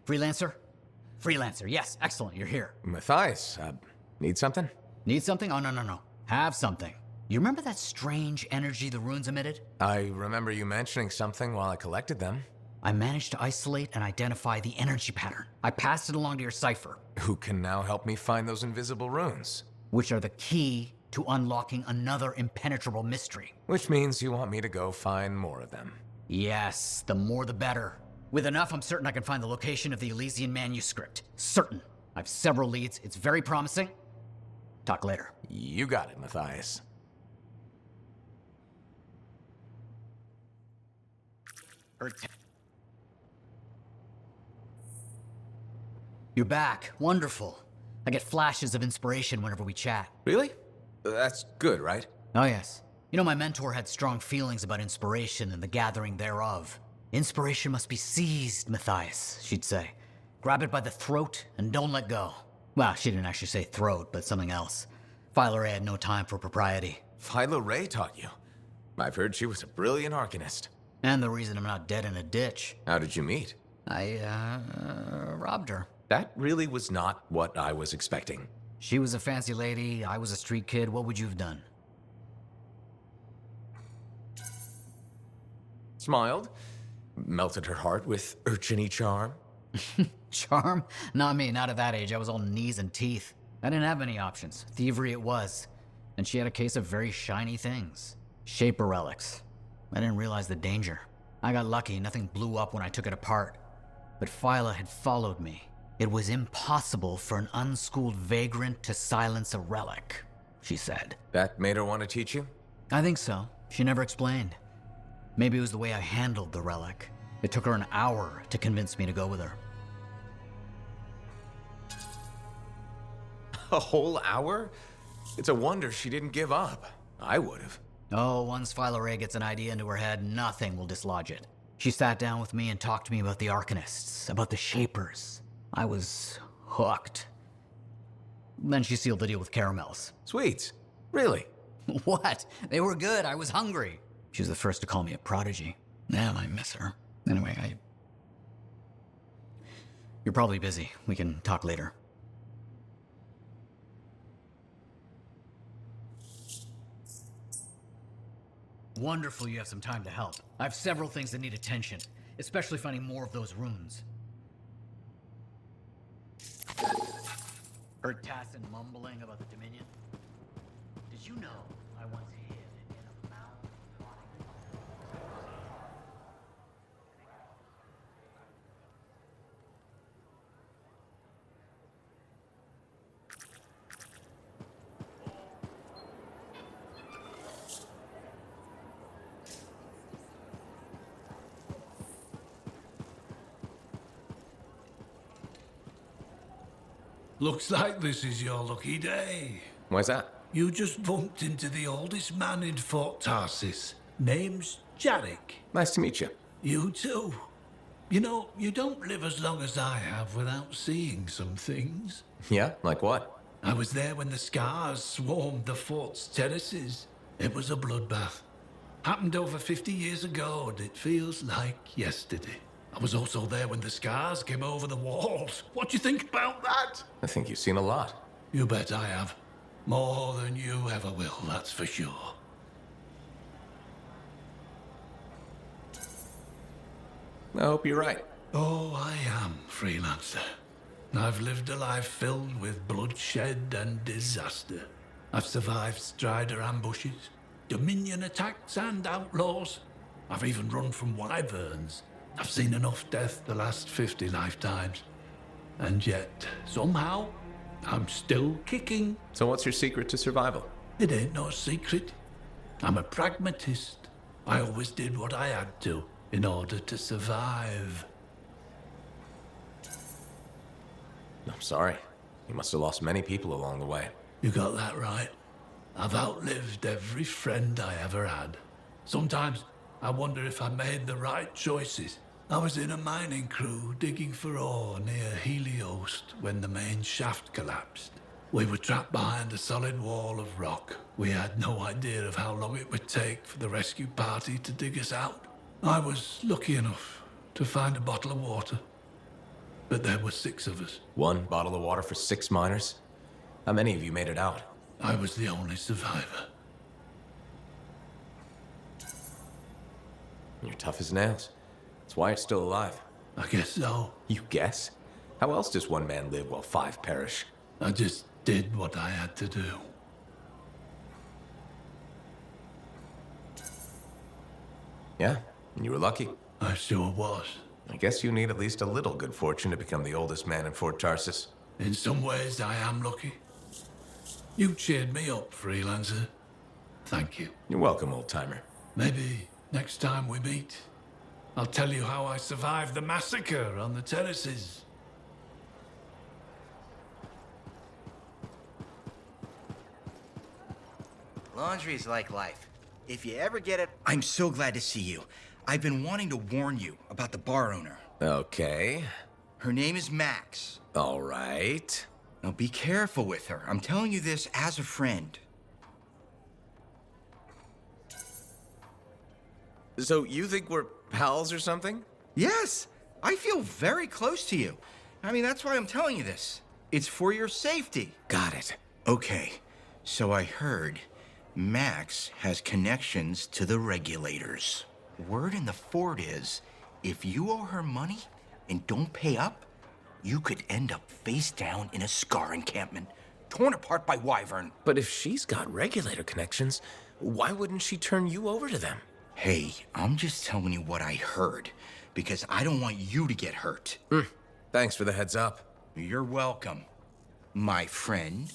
Freelancer? Freelancer, yes, excellent, you're here. Matthias, need something? Need something? Oh, no. Have something. You remember that strange energy the runes emitted? I remember you mentioning something while I collected them. I managed to isolate and identify the energy pattern. I passed it along to your cipher. Who can now help me find those invisible runes? Which are the key to unlocking another impenetrable mystery. Which means you want me to go find more of them. Yes, the more the better. With enough, I'm certain I can find the location of the Elysian manuscript. Certain. I've several leads. It's very promising. Talk later. You got it, Matthias. You're back. Wonderful. I get flashes of inspiration whenever we chat. Really? That's good, right? Oh, yes. You know, my mentor had strong feelings about inspiration and the gathering thereof. Inspiration must be seized, Matthias, she'd say. Grab it by the throat and don't let go. Well, she didn't actually say throat, but something else. Philo Ray had no time for propriety. Philo Ray taught you? I've heard she was a brilliant arcanist. And the reason I'm not dead in a ditch. How did you meet? I robbed her. That really was not what I was expecting. She was a fancy lady, I was a street kid. What would you have done? Smiled, melted her heart with urchiny charm. Charm? Not me, not at that age. I was all knees and teeth. I didn't have any options. Thievery it was. And she had a case of very shiny things. Shaper relics. I didn't realize the danger. I got lucky, nothing blew up when I took it apart. But Phyla had followed me. It was impossible for an unschooled vagrant to silence a relic, she said. That made her want to teach you? I think so. She never explained. Maybe it was the way I handled the relic. It took her an hour to convince me to go with her. A whole hour? It's a wonder she didn't give up. I would have. Oh, once Philo Ray gets an idea into her head, nothing will dislodge it. She sat down with me and talked to me about the Arcanists, about the Shapers. I was hooked. Then she sealed the deal with caramels. Sweets? Really? What? They were good. I was hungry. She was the first to call me a prodigy. Damn, I miss her. Anyway, You're probably busy. We can talk later. Wonderful you have some time to help. I have several things that need attention, especially finding more of those runes. Heard Tassin mumbling about the Dominion? Did you know I once hid in a mound rotting? Looks like this is your lucky day. Why's that? You just bumped into the oldest man in Fort Tarsis. Name's Jarek. Nice to meet you. You too. You know, you don't live as long as I have without seeing some things. Yeah? Like what? I was there when the scars swarmed the fort's terraces. It was a bloodbath. Happened over 50 years ago, and it feels like yesterday. I was also there when the scars came over the walls. What do you think about that? I think you've seen a lot. You bet I have. More than you ever will, that's for sure. I hope you're right. Oh, I am, freelancer. I've lived a life filled with bloodshed and disaster. I've survived Strider ambushes, Dominion attacks and outlaws. I've even run from wyverns. I've seen enough death the last 50 lifetimes. And yet, somehow, I'm still kicking. So what's your secret to survival? It ain't no secret. I'm a pragmatist. I always did what I had to in order to survive. I'm sorry. You must have lost many people along the way. You got that right. I've outlived every friend I ever had. Sometimes I wonder if I made the right choices. I was in a mining crew digging for ore near Heliost when the main shaft collapsed. We were trapped behind a solid wall of rock. We had no idea of how long it would take for the rescue party to dig us out. I was lucky enough to find a bottle of water. but there were 6 of us. 1 bottle of water for 6 miners? How many of you made it out? I was the only survivor. You're tough as nails. That's why it's still alive. I guess so. You guess? How else does 1 man live while 5 perish? I just did what I had to do. Yeah, and you were lucky. I sure was. I guess you need at least a little good fortune to become the oldest man in Fort Tarsus. In some ways, I am lucky. You cheered me up, freelancer. Thank you. You're welcome, old-timer. Maybe next time we meet, I'll tell you how I survived the massacre on the terraces. Laundry is like life. If you ever get it, I'm so glad to see you. I've been wanting to warn you about the bar owner. Okay. Her name is Max. All right. Now be careful with her. I'm telling you this as a friend. So you think we're pals or something? Yes, I feel very close to you. I mean, that's why I'm telling you this. It's for your safety. Got it. Okay, so I heard Max has connections to the regulators. Word in the fort is, if you owe her money and don't pay up, you could end up face down in a Scar encampment, torn apart by Wyvern. But if she's got regulator connections, why wouldn't she turn you over to them? Hey, I'm just telling you what I heard, because I don't want you to get hurt. Thanks for the heads up. You're welcome, my friend.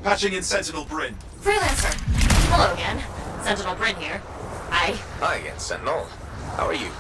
Patching in Sentinel Bryn. Freelancer. Hello again. Sentinel Bryn here. Hi again, Sentinel. How are you?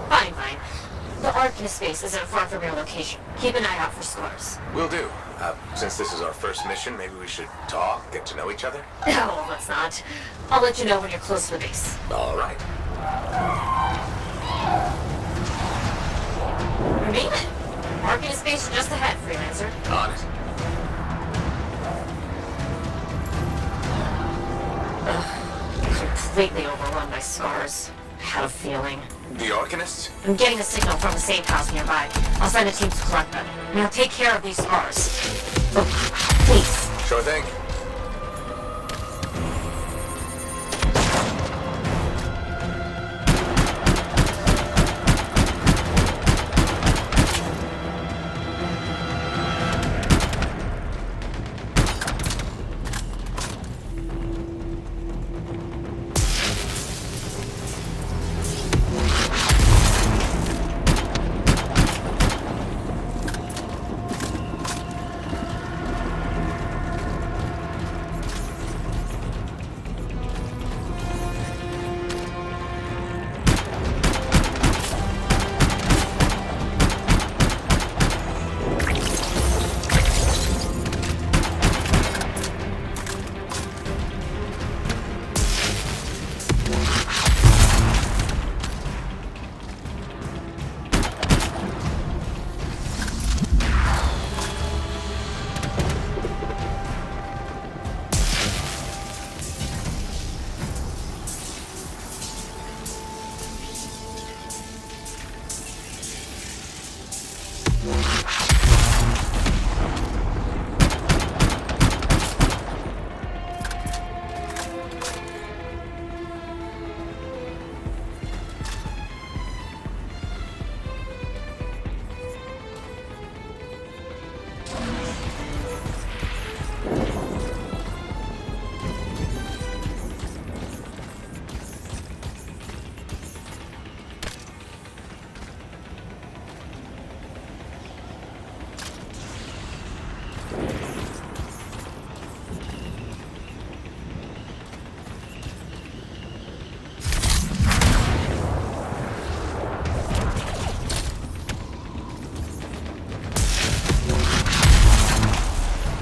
Fine. The Arcanist space isn't far from your location. Keep an eye out for scores. Will do. Since this is our first mission, maybe we should talk, get to know each other? No, let's not. I'll let you know when you're close to the base. All right. Your name? Arcanist space just ahead, Freelancer. On it. Completely overrun by scars. I had a feeling. The Arcanists? I'm getting a signal from the safe house nearby. I'll send a team to collect them. Now take care of these scars. Oh, please. Sure thing.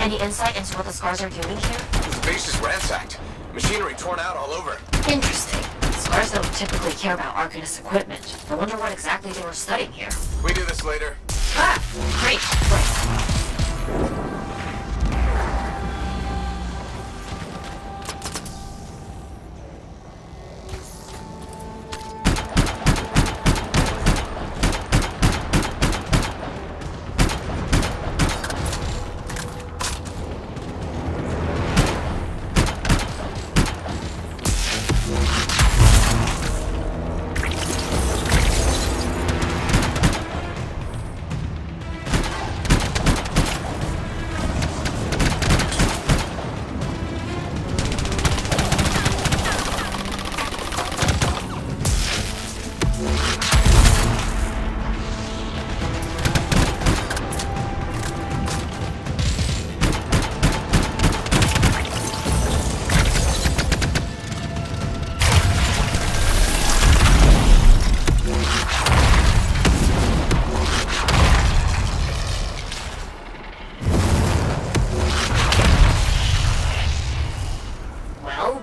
Any insight into what the scars are doing here? The base is ransacked. Machinery torn out all over. Interesting. Scars don't typically care about Arcanist equipment. I wonder what exactly they were studying here. We do this later. Ah, great. Great.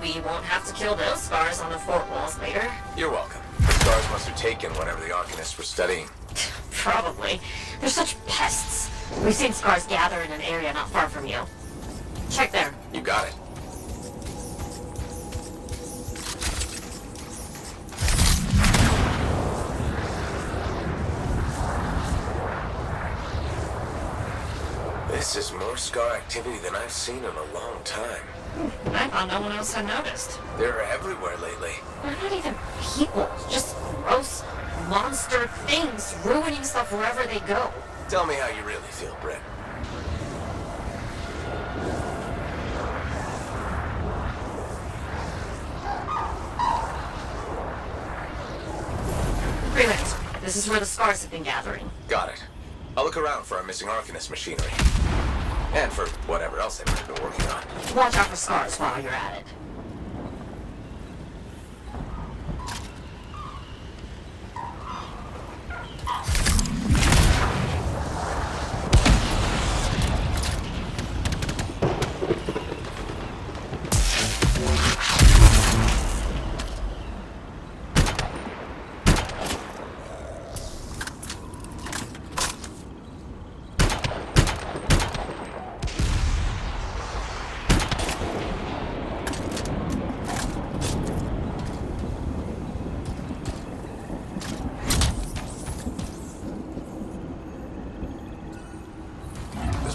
We won't have to kill those scars on the fort walls later. You're welcome. The scars must have taken whatever the Arcanists were studying. Probably. They're such pests. We've seen scars gather in an area not far from you. Check there. You got it. This is more scar activity than I've seen in a long time. I thought no one else had noticed. They're everywhere lately. They're not even people. Just gross monster things ruining stuff wherever they go. Tell me how you really feel, Brett. Freelance, this is where the scars have been gathering. Got it. I'll look around for our missing Arcanist machinery. And for whatever else they might have been working on. Watch out for scars while you're at it.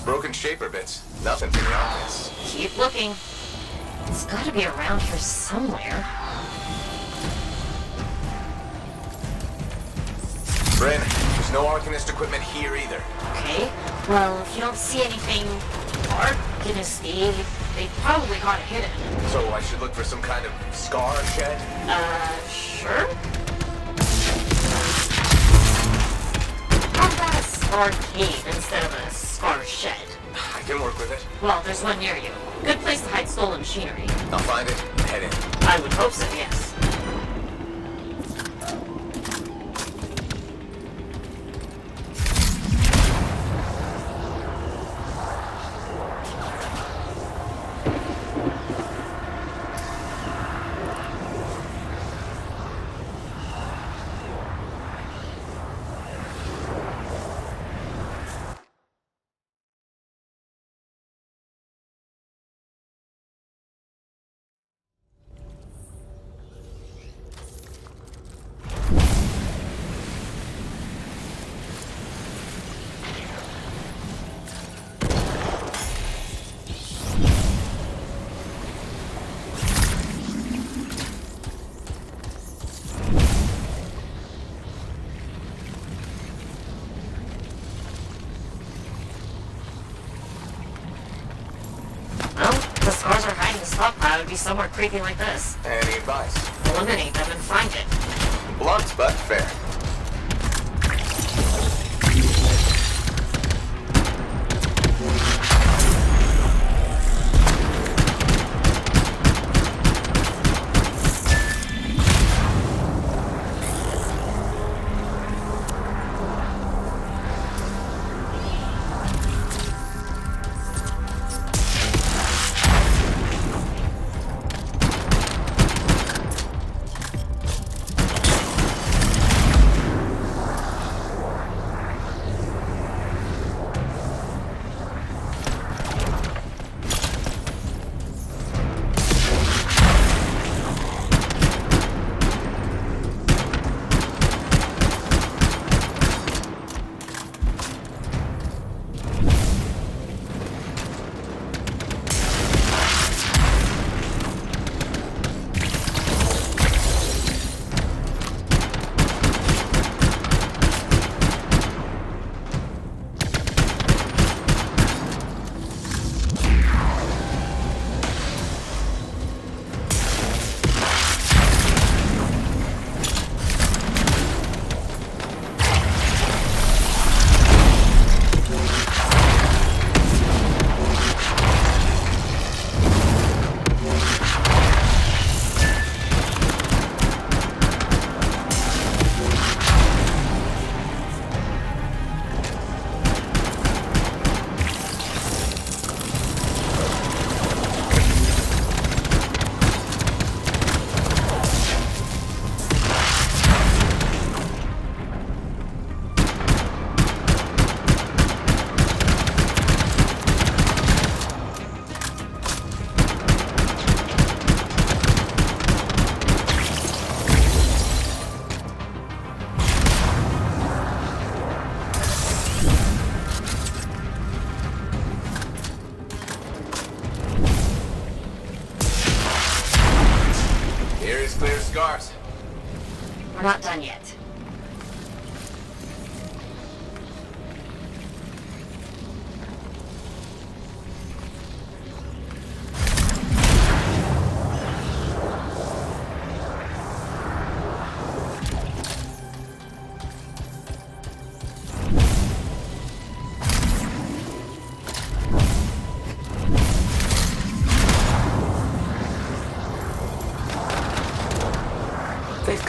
Broken shaper bits. Nothing from the office. Keep looking. It's gotta be around here somewhere. Bryn, there's no Arcanist equipment here either. Okay, well, if you don't see anything Arcanist-y, they probably got it hidden. So I should look for some kind of scar shed? Sure? How about a scarcade instead of a scar shed? I can work with it. Well, there's one near you. Good place to hide stolen machinery. I'll find it and head in. I would hope so, yes. The scars are hiding the stockpile would be somewhere creepy like this. Any advice? Eliminate them and find it. Blunt but fair.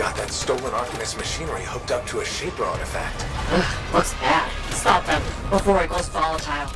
got that stolen Arcanist machinery hooked up to a Shaper artifact. Ugh, looks bad. Stop them before it goes volatile.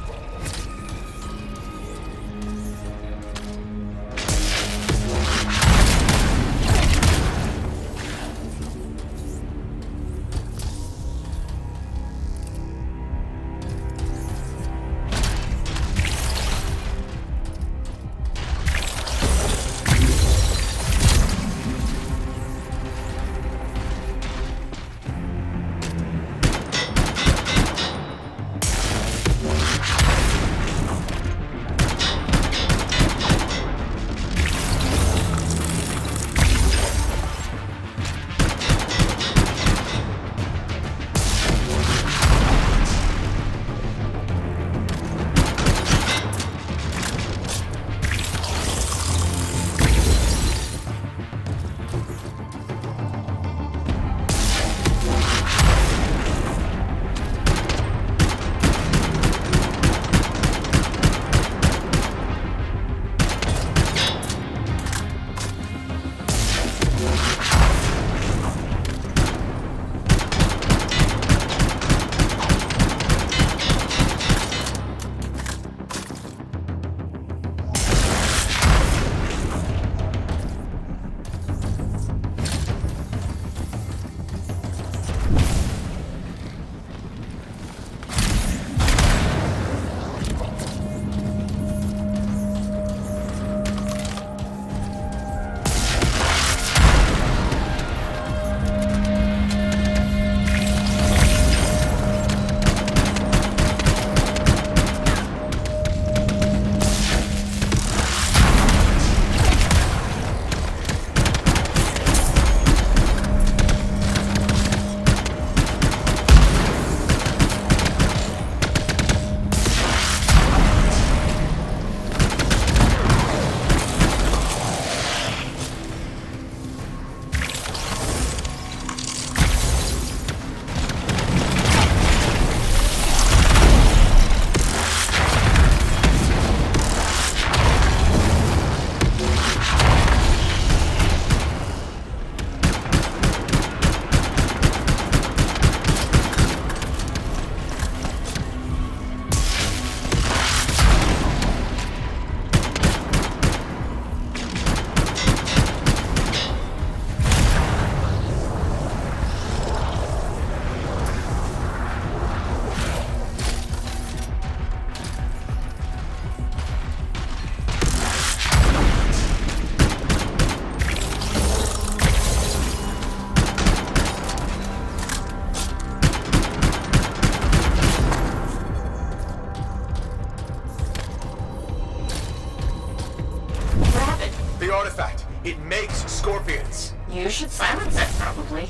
The artifact. It makes scorpions. You should silence it, probably.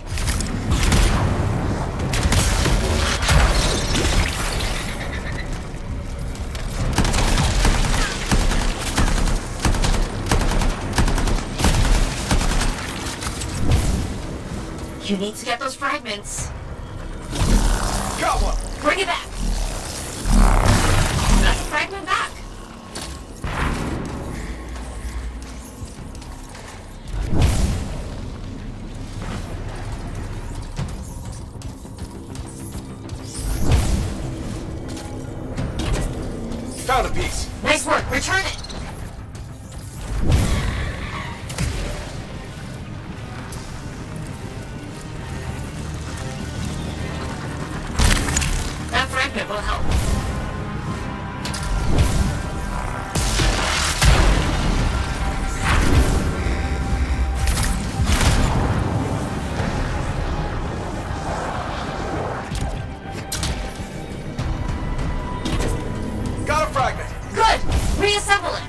You need to get those fragments. Got one! Bring it back! That's a fragment back! Found a piece. Nice work, return it! That fragment will help. Got a fragment. Good! Reassemble it!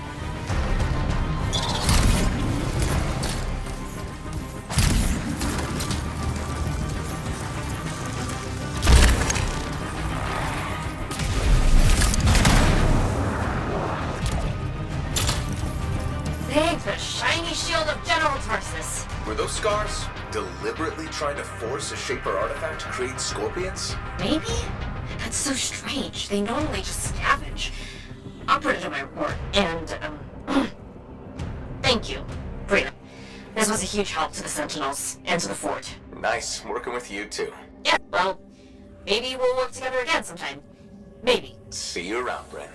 Thanks, the shiny shield of General Tarsus. Were those scars deliberately trying to force a Shaper artifact to create scorpions? Maybe? That's so strange. They normally just scavenge. I'll put it in my report. And, thank you, Bria. This was a huge help to the Sentinels and to the fort. Nice working with you too. Yeah, well, maybe we'll work together again sometime. Maybe. See you around, Bryn.